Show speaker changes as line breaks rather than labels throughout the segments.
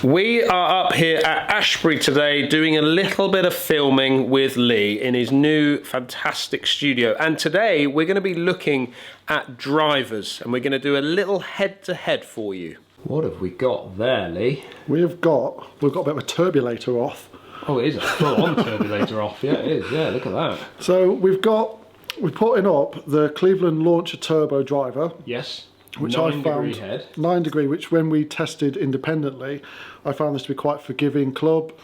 We are up here at Ashbury today doing a little bit of filming with Lee in his new fantastic studio, and today we're going to be looking at drivers and we're going to do a little head-to-head for you. What have we got there, Lee?
We've got a bit of a turbulator off.
Oh, it is a full-on turbulator off. Yeah, it is. Yeah, look at that.
So we're putting up the Cleveland Launcher Turbo driver.
Yes.
Which
9 degree head.
9 degree, which when we tested independently, I found this to be quite forgiving club,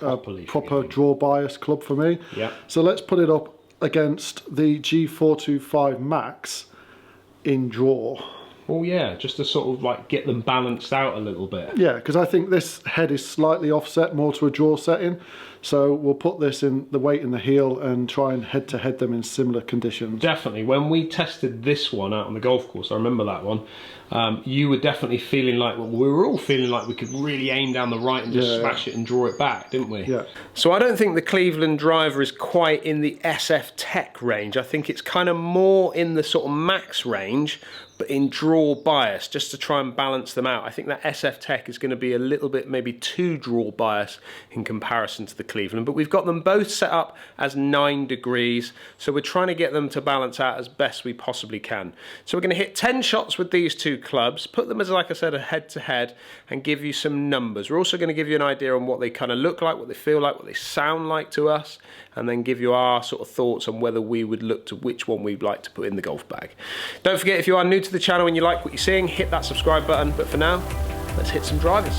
proper draw bias club for me.
Yeah.
So let's put it up against the G425 MAX in draw.
Oh yeah, just to sort of like get them balanced out a little bit.
Yeah, because I think this head is slightly offset more to a draw setting. So we'll put this in the weight in the heel and try and head-to-head them in similar conditions.
Definitely. When we tested this one out on the golf course, I remember that one, you were definitely feeling like, well, we were all feeling like we could really aim down the right and just smash it and draw it back, didn't we?
Yeah.
So I don't think the Cleveland driver is quite in the SF Tech range. I think it's kind of more in the sort of max range, but in draw bias, just to try and balance them out. I think that SF Tech is going to be a little bit maybe too draw bias in comparison to the Cleveland, but we've got them both set up as 9 degrees, so we're trying to get them to balance out as best we possibly can. So we're going to hit 10 shots with these two clubs, put them as, like I said, a head-to-head, and give you some numbers. We're also going to give you an idea on what they kind of look like, what they feel like, what they sound like to us, and then give you our sort of thoughts on whether we would look to which one we'd like to put in the golf bag. Don't forget, if you are new to the channel and you like what you're seeing, hit that subscribe button. But for now, let's hit some drivers.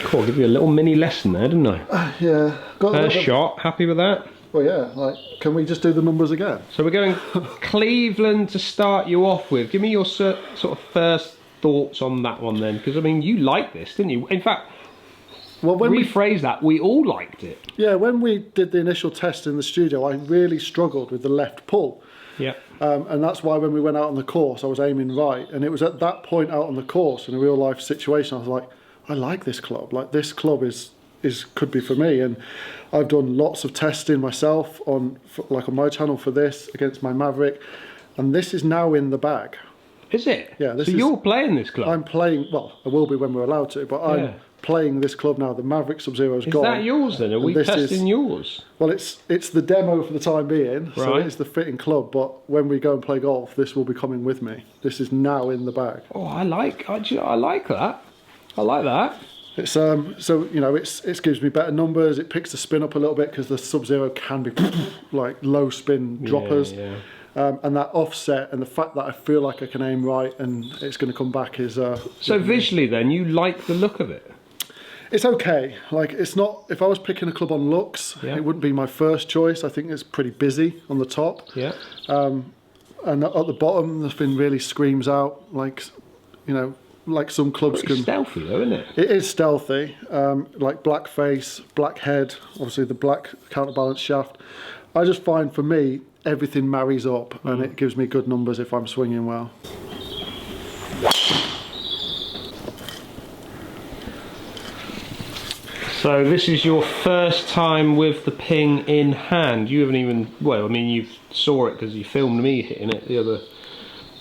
Cool, I'll give you a little mini lesson there, didn't I?
Yeah.
First shot, happy with that?
Well, yeah, like, can we just do the numbers again?
So we're going Cleveland to start you off with. Give me your sort of first thoughts on that one then, because I mean, you liked this, didn't you? In fact, well, when rephrase that, we all liked it.
Yeah, when we did the initial test in the studio, I really struggled with the left pull.
Yeah.
And that's why when we went out on the course, I was aiming right. And it was at that point out on the course, in a real life situation, I was like, I like this club. Like, this club could be for me. And I've done lots of testing myself on my channel for this against my Maverick, and this is now in the bag.
Is it?
Yeah.
So you're playing this club?
I'm playing. Well, I will be when we're allowed to, but I'm playing this club now. The Maverick Sub-Zero's gone.
Is that yours then? Are we testing yours?
Well, it's the demo for the time being, so it's the fitting club. But when we go and play golf, this will be coming with me. This is now in the bag.
Oh, I like that. I like that.
It's so you know, it gives me better numbers. It picks the spin up a little bit because the Sub-Zero can be like low spin droppers.
Yeah.
And that offset and the fact that I feel like I can aim right and it's going to come back is
so visually then you like the look of it?
It's okay. Like, it's not, if I was picking a club on looks, it wouldn't be my first choice. I think it's pretty busy on the top.
Yeah.
And at the bottom nothing really screams out like, you know, like some clubs can.
It's stealthy though, isn't it?
It is stealthy. Like black face, black head, obviously the black counterbalance shaft. I just find for me everything marries up and it gives me good numbers if I'm swinging well.
So this is your first time with the Ping in hand. You haven't even, well, I mean, you saw it because you filmed me hitting it the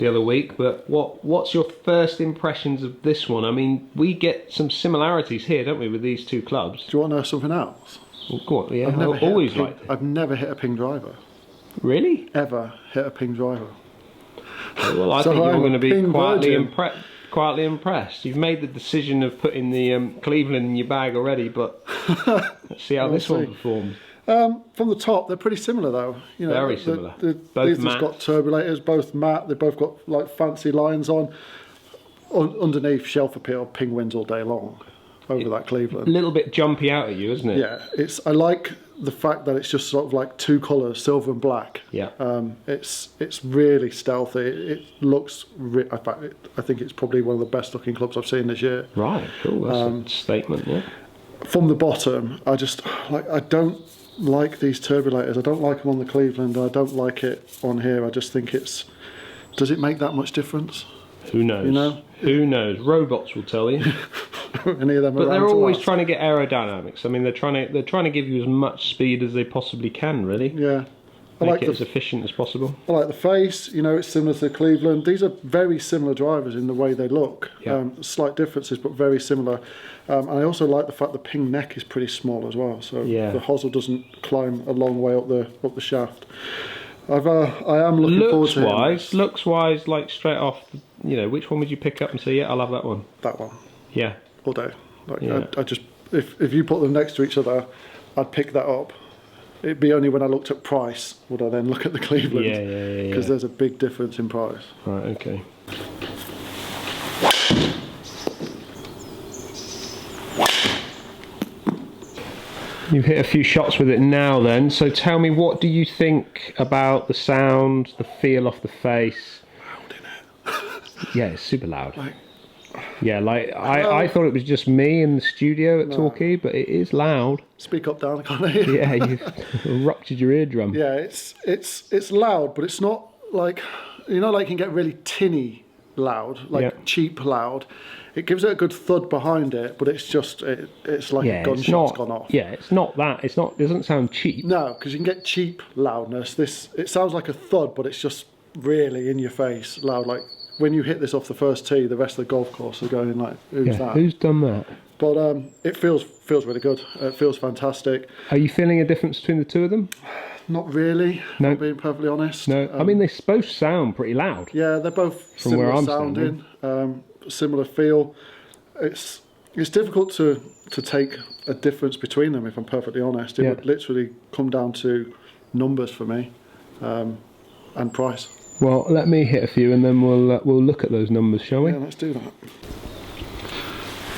other week, but what's your first impressions of this one? I mean, we get some similarities here, don't we, with these two clubs?
Do you want to know something else?
Well, go on, yeah, I've always liked it.
I've never hit a Ping driver.
Really?
Ever hit a Ping driver.
Well, I think you're going to be quietly impressed. You've made the decision of putting the Cleveland in your bag already, but let's see how this one performs.
From the top, they're pretty similar though. You know,
very similar.
Both matte. Got turbulators, both matte. They've both got like fancy lines on. Underneath, shelf appeal, Ping wins all day long over that Cleveland.
A little bit jumpy out at you, isn't it?
Yeah, I like the fact that it's just sort of like two colours, silver and black.
Yeah.
It's really stealthy. It looks. In fact, I think it's probably one of the best looking clubs I've seen this year.
Right. Cool. That's a statement. Yeah.
From the bottom, I don't like these turbulators. I don't like them on the Cleveland. I don't like it on here. I just think it's... Does it make that much difference?
Who knows?
You know?
Who knows? Robots will tell you.
Any of them
But
around
they're
to
always
last?
trying to get aerodynamics. I mean, they're trying to give you as much speed as they possibly can, really.
Yeah.
Make it as efficient as possible.
I like the face, you know, it's similar to the Cleveland. These are very similar drivers in the way they look.
Yeah.
Slight differences, but very similar. And I also like the fact the Ping neck is pretty small as well, so
Yeah.
the hosel doesn't climb a long way up the shaft. I am looking forward to it.
Looks-wise, like straight off, you know, which one would you pick up and say, yeah, I'll have that one?
That one,
Yeah.
all day. Like,
Yeah.
I just, if you put them next to each other, I'd pick that up. It'd be only when I looked at price would I then look at the Cleveland.
Yeah.
Because there's a big difference in price.
Right, okay. You've hit a few shots with it now then, so tell me, what do you think about the sound, the feel off the face?
Loud, innit?
Yeah, it's super loud.
Like,
Yeah, like I thought it was just me in the studio at Torquay, but it is loud.
speak up, Dan, I can't hear you.
Yeah, you've ruptured your eardrum.
Yeah, it's loud, but it's not like, you know, like you can get really tinny loud, like cheap loud. It gives it a good thud behind it, but it's just it's like a gunshot's gone off.
Yeah, it's not that. It doesn't sound cheap.
No, because you can get cheap loudness. It sounds like a thud, but it's just really in your face loud. Like when you hit this off the first tee, the rest of the golf course is going like, who's that?
Who's done that?
But it feels really good. It feels fantastic.
Are you feeling a difference between the two of them?
Not really,
No.
being perfectly honest.
No, I mean, they both sound pretty loud.
Yeah, they're both
From where
similar
I'm
sounding, similar feel. It's difficult to take a difference between them, if I'm perfectly honest. It would literally come down to numbers for me, and price.
Well, let me hit a few and then we'll look at those numbers, shall we?
Yeah, let's do that.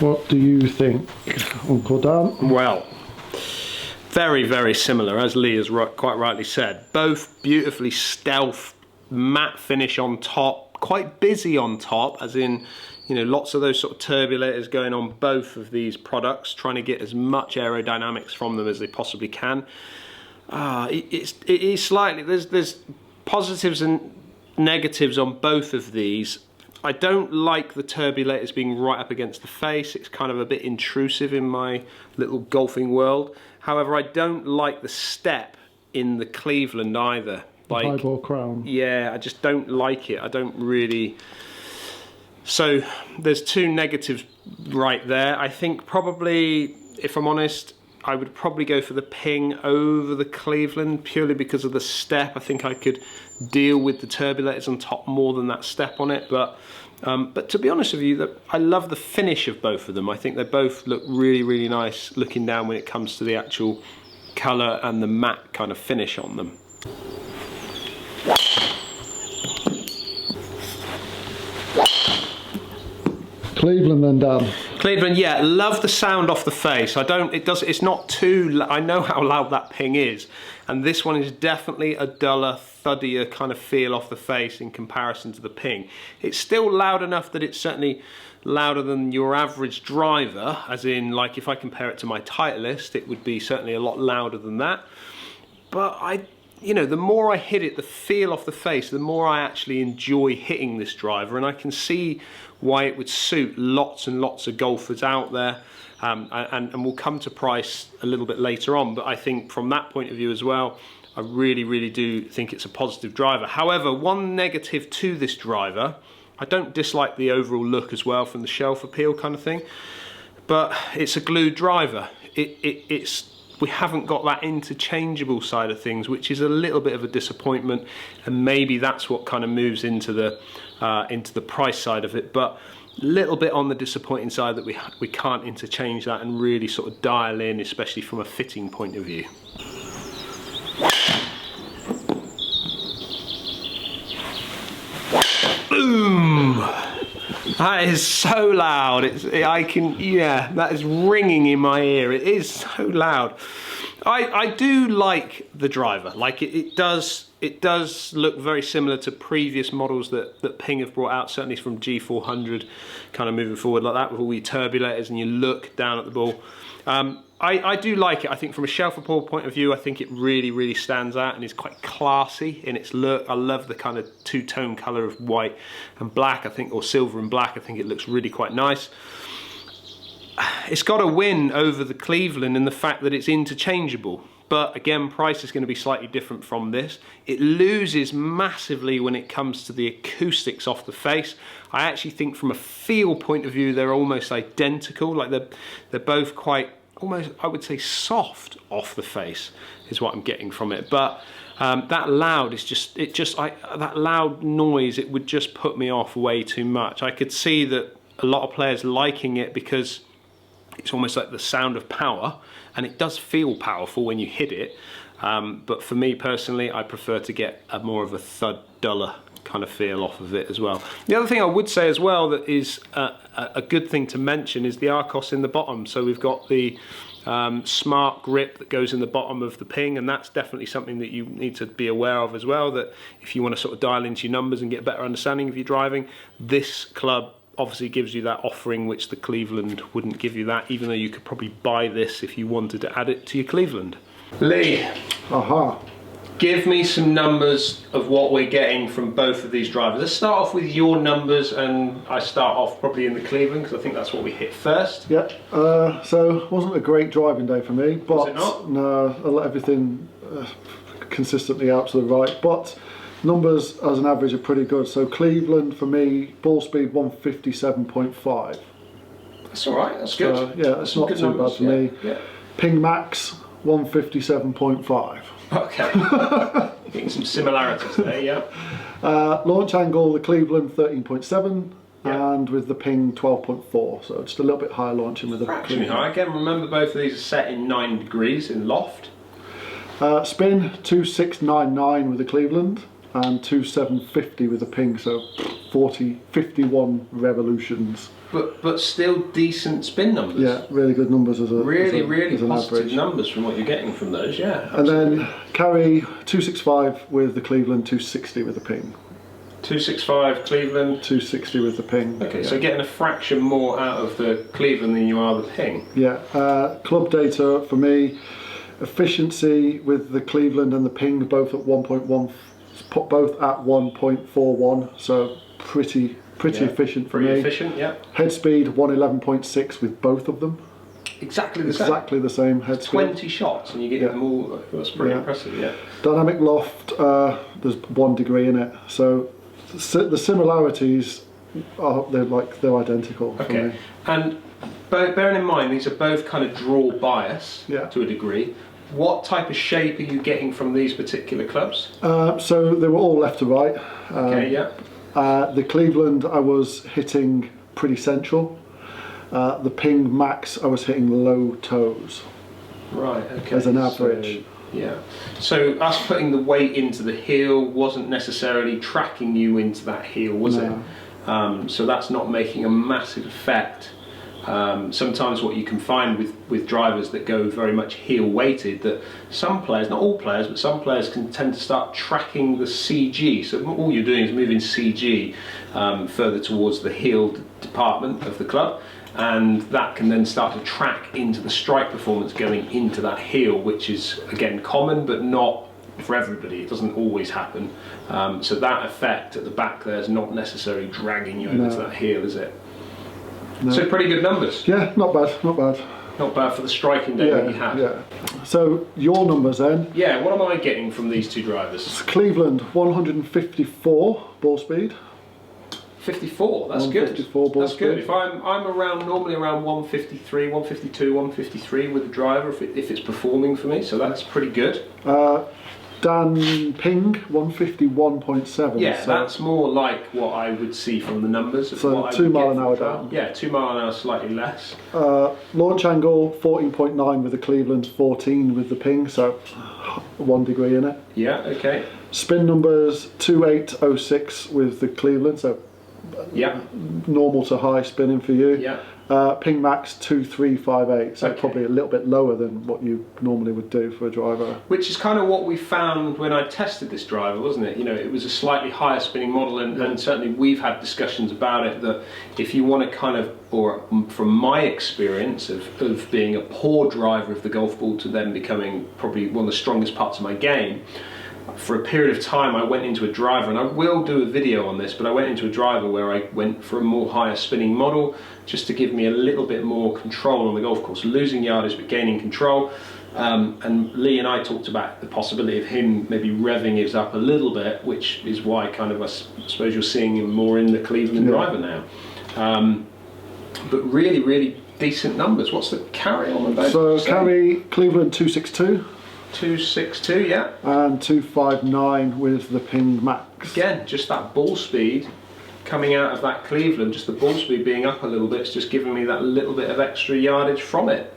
What do you think, Uncle Dan?
Well, very, very similar, as Lee has quite rightly said. Both beautifully stealth, matte finish on top, quite busy on top, as in, you know, lots of those sort of turbulators going on both of these products, trying to get as much aerodynamics from them as they possibly can. It is slightly, there's positives and negatives on both of these. I don't like the turbulators being right up against the face. It's kind of a bit intrusive in my little golfing world. However, I don't like the step in the Cleveland either. Like,
high ball crown.
Yeah, I just don't like it. I don't really. So there's two negatives right there. I think probably, if I'm honest, I would probably go for the Ping over the Cleveland purely because of the step. I think I could deal with the turbulators on top more than that step on it. But to be honest with you, I love the finish of both of them. I think they both look really, really nice looking down when it comes to the actual colour and the matte kind of finish on them.
Cleveland then, Dan.
Cleveland, yeah, love the sound off the face. It's not too, I know how loud that Ping is, and this one is definitely a duller, thuddier kind of feel off the face in comparison to the Ping. It's still loud enough that it's certainly louder than your average driver, as in, like, if I compare it to my Titleist, it would be certainly a lot louder than that. But you know, the more I hit it, the feel off the face, the more I actually enjoy hitting this driver, and I can see why it would suit lots and lots of golfers out there, and we'll come to price a little bit later on, but I think from that point of view as well, I really, really do think it's a positive driver. However, one negative to this driver, I don't dislike the overall look as well from the shelf appeal kind of thing, but it's a glued driver. We haven't got that interchangeable side of things, which is a little bit of a disappointment, and maybe that's what kind of moves into the price side of it. But a little bit on the disappointing side that we can't interchange that and really sort of dial in, especially from a fitting point of view. Boom! That is so loud. That is ringing in my ear. It is so loud. I do like the driver. Like it does look very similar to previous models that Ping have brought out, certainly from G400, kind of moving forward like that with all your turbulators, and you look down at the ball. I do like it. I think from a shelf rapport point of view, I think it really stands out and is quite classy in its look. I love the kind of two-tone colour of white and black, I think, or silver and black. I think it looks really quite nice. It's got a win over the Cleveland in the fact that it's interchangeable. But again, price is going to be slightly different from this. It loses massively when it comes to the acoustics off the face. I actually think from a feel point of view, they're almost identical. Like they're both quite, almost, I would say, soft off the face is what I'm getting from it. But that loud is just, that loud noise, it would just put me off way too much. I could see that a lot of players liking it because it's almost like the sound of power, and it does feel powerful when you hit it. But for me personally, I prefer to get more of a thud, duller kind of feel off of it as well. The other thing I would say as well that is a good thing to mention is the Arcos in the bottom. So we've got the smart grip that goes in the bottom of the Ping, and that's definitely something that you need to be aware of as well, that if you want to sort of dial into your numbers and get a better understanding of your driving, this club obviously gives you that offering which the Cleveland wouldn't give you that, even though you could probably buy this if you wanted to add it to your Cleveland. Lee, give me some numbers of what we're getting from both of these drivers. Let's start off with your numbers, and I start off probably in the Cleveland because I think that's what we hit first.
Yeah, so it wasn't a great driving day for me, but
was it not?
No, I let everything consistently out to the right, but numbers as an average are pretty good. So Cleveland for me, ball speed 157.5.
That's all right, that's good.
Yeah, that's not too bad for me.
Yeah.
Ping Max 157.5.
Okay, getting some similarities there, yeah.
Launch angle, the Cleveland 13.7,
yeah.
and with the Ping 12.4, so just a little bit higher launching with the
Fractionally high. Again, remember both of these are set in 9 degrees in loft.
Spin 2699 with the Cleveland and 2750 with the Ping, so 51 revolutions.
But still decent spin numbers.
Yeah, really good numbers as a
really
as an
positive
average.
numbers from what you're getting from those, yeah.
Absolutely. And then carry 265 with the Cleveland, 260 with the Ping.
265 Cleveland,
260 with the Ping.
Okay,
yeah.
so getting a fraction more out of the Cleveland than you are the Ping.
Yeah, club data for me, efficiency with the Cleveland and the Ping both at 1.1, both at 1.41, so pretty efficient for me.
Pretty efficient, yeah.
Head speed 111.6 with both of them.
Exactly the same.
Exactly the same head speed.
20 shots and you get them all. That's pretty impressive, yeah.
Dynamic loft, there's 1 degree in it, so the similarities are they're identical.
Okay,
for me.
and bearing in mind these are both kind of draw bias to a degree. What type of shape are you getting from these particular clubs?
So they were all left to right.
Okay, yeah.
The Cleveland I was hitting pretty central. The Ping Max I was hitting low toes.
Right, okay.
As an average.
So, yeah. So us putting the weight into the heel wasn't necessarily tracking you into that heel, was it? So that's not making a massive effect. Sometimes what you can find with drivers that go very much heel weighted, that some players, not all players, but some players can tend to start tracking the CG. So all you're doing is moving CG further towards the heel department of the club, and that can then start to track into the strike performance going into that heel, which is again common but not for everybody. It doesn't always happen. So that effect at the back there is not necessarily dragging you over to that heel, is it? No. So pretty good numbers.
Yeah, not bad, not bad.
Not bad for the striking day that you had.
Yeah. So your numbers then?
Yeah, what am I getting from these two drivers?
It's Cleveland 154 ball speed.
54, that's good.
154 ball
that's
speed.
good. If I'm normally around 153, 152, 153 with the driver if it's performing for me, so that's pretty good.
Dan Ping 151.7.
Yeah,
so
that's more like what I would see from the numbers.
So
what
2 mile an hour down.
Yeah, 2 mile an hour, slightly less.
Launch angle 14.9 with the Cleveland, 14 with the Ping, so 1 degree in it.
Yeah, okay.
Spin numbers 2806 with the Cleveland, so
Yeah.
Normal to high spinning for you.
Yeah.
PING MAX 2358, so probably a little bit lower than what you normally would do for a driver.
Which is kind of what we found when I tested this driver, wasn't it? You know, it was a slightly higher spinning model, and certainly we've had discussions about it, that if you want to kind of, or from my experience of being a poor driver of the golf ball to then becoming probably one of the strongest parts of my game, for a period of time I went into a driver, and I will do a video on this, but I went into a driver where I went for a more higher spinning model just to give me a little bit more control on the golf course, losing yardage but gaining control. And Lee and I talked about the possibility of him maybe revving his up a little bit, which is why kind of I suppose you're seeing him more in the Cleveland driver now. But really decent numbers. What's the carry on them both?
So carry Cleveland 262.
262, yeah.
And 259 with the PING MAX.
Again, just that ball speed coming out of that Cleveland, just the ball speed being up a little bit, it's just giving me that little bit of extra yardage from it.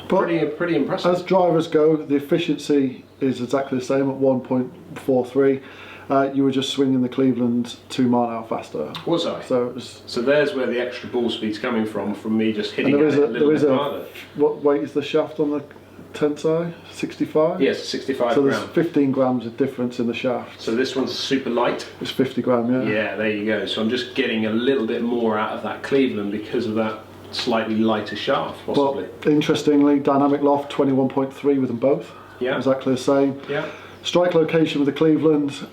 But
pretty impressive.
As drivers go, the efficiency is exactly the same at 1.43. You were just swinging the Cleveland 2 mile an hour faster.
Was I?
So
there's where the extra ball speed's coming from me just hitting it a little bit harder.
What weight is the shaft on the Tensai? 65?
Yes, 65
so
grams.
So there's 15 grams of difference in the shaft.
So this one's super light?
It's 50 gram, yeah.
Yeah, there you go. So I'm just getting a little bit more out of that Cleveland because of that slightly lighter shaft, possibly.
But interestingly, dynamic loft 21.3 with them both.
Yeah.
Exactly the same.
Yeah.
Strike location with the Cleveland,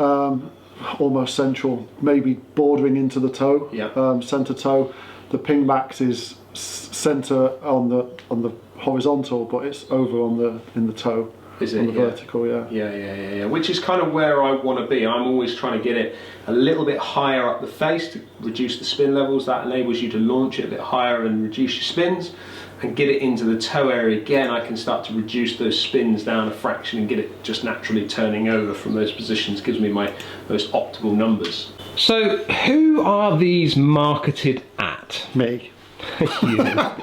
almost central, maybe bordering into the toe,
yeah.
Centre toe. The PING MAX is centre on the horizontal, but it's over in the toe.
Is it?
On the vertical, yeah.
Yeah. Which is kind of where I want to be. I'm always trying to get it a little bit higher up the face to reduce the spin levels. That enables you to launch it a bit higher and reduce your spins, and get it into the toe area again. I can start to reduce those spins down a fraction and get it just naturally turning over from those positions. Gives me my most optimal numbers. So who are these marketed at?
Me.
Well,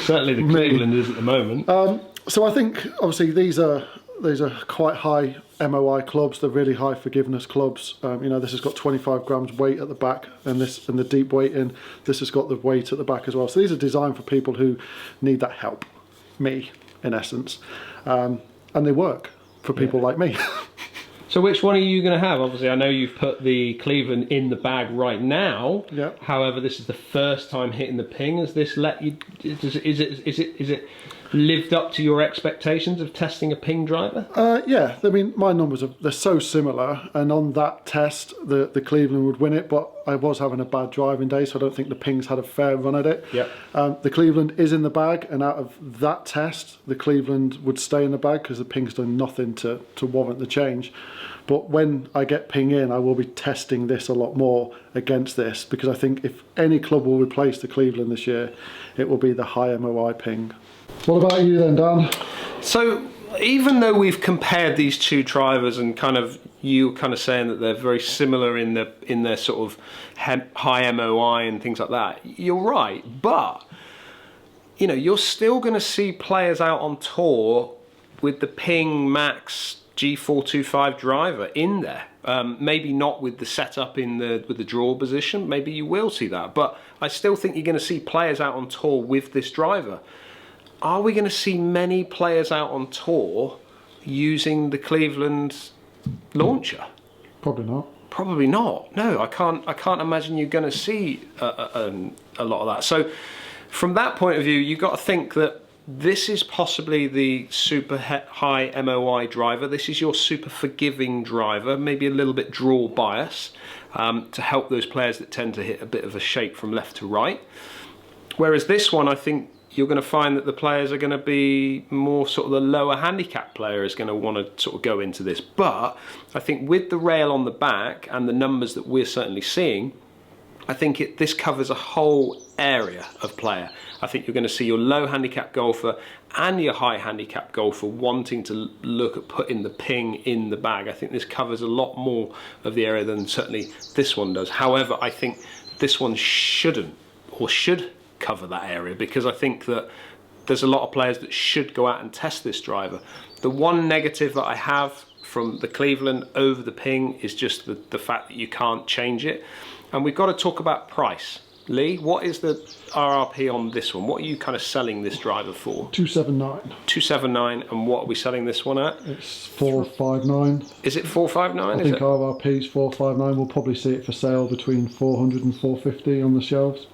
certainly the Cleveland is at the moment.
So I think obviously these are quite high MOI clubs. They're really high forgiveness clubs. You know, this has got 25 grams weight at the back, and the deep weight in. This has got the weight at the back as well. So these are designed for people who need that help. Me, in essence, and they work for people like me.
So which one are you going to have? Obviously, I know you've put the Cleveland in the bag right now.
Yeah.
However, this is the first time hitting the PING. Has this let you? Is it lived up to your expectations of testing a PING driver?
Yeah. I mean, my numbers they're so similar, and on that test, the Cleveland would win it. But I was having a bad driving day, so I don't think the PING's had a fair run at it.
Yeah.
The Cleveland is in the bag, and out of that test, the Cleveland would stay in the bag because the PING's done nothing to warrant the change. But when I get PING in, I will be testing this a lot more against this, because I think if any club will replace the Cleveland this year, it will be the high MOI PING. What about you then, Dan?
So even though we've compared these two drivers, and you saying that they're very similar in their sort of high MOI and things like that, you're right. But you know, you're still going to see players out on tour with the PING MAX G425 driver in there. Maybe not with the setup with the draw position. Maybe you will see that, but I still think you're going to see players out on tour with this driver. Are we going to see many players out on tour using the Cleveland launcher?
Probably not.
Probably not. No, I can't imagine you're going to see a lot of that. So from that point of view, you've got to think that this is possibly the super high MOI driver. This is your super forgiving driver, maybe a little bit draw bias, to help those players that tend to hit a bit of a shape from left to right. Whereas this one, I think you're going to find that the players are going to be more sort of the lower handicap player is going to want to sort of go into this. But I think with the rail on the back and the numbers that we're certainly seeing, I think this covers a whole area of player. I think you're going to see your low handicap golfer and your high handicap golfer wanting to look at putting the PING in the bag. I think this covers a lot more of the area than certainly this one does. However, I think this one shouldn't, or should cover that area, because I think that there's a lot of players that should go out and test this driver. The one negative that I have from the Cleveland over the PING is just the fact that you can't change it. And we've got to talk about price. Lee, what is the RRP on this one? What are you kind of selling this driver for?
279.
279, and what are we selling this one at?
It's 459.
Is it 459?
I think RRP's 459. We'll probably see it for sale between 400 and 450 on the shelves.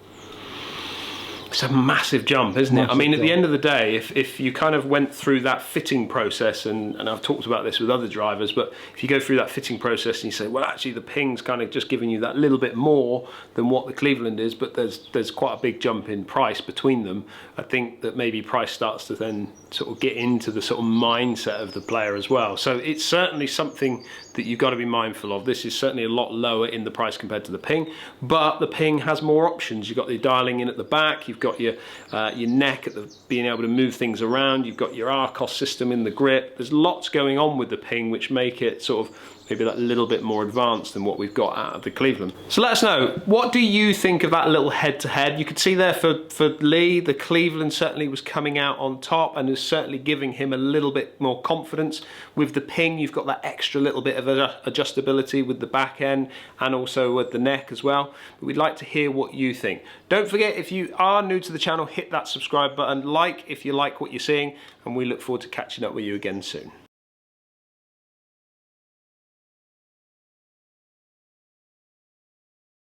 It's a massive jump, isn't it? I mean, at the end of the day, if you kind of went through that fitting process, and I've talked about this with other drivers, but if you go through that fitting process and you say, well, actually the Ping's kind of just giving you that little bit more than what the Cleveland is, but there's quite a big jump in price between them, I think that maybe price starts to then sort of get into the sort of mindset of the player as well. So it's certainly something that you've got to be mindful of. This is certainly a lot lower in the price compared to the Ping, but the Ping has more options. You've got the dialing in at the back, you've got your neck at the being able to move things around, you've got your Arcos system in the grip. There's lots going on with the Ping which make it sort of maybe that little bit more advanced than what we've got out of the Cleveland. So let us know, what do you think of that little head-to-head? You could see there for Lee, the Cleveland certainly was coming out on top and is certainly giving him a little bit more confidence. With the Ping, you've got that extra little bit of adjustability with the back end and also with the neck as well. But we'd like to hear what you think. Don't forget, if you are new to the channel, hit that subscribe button, like if you like what you're seeing, and we look forward to catching up with you again soon.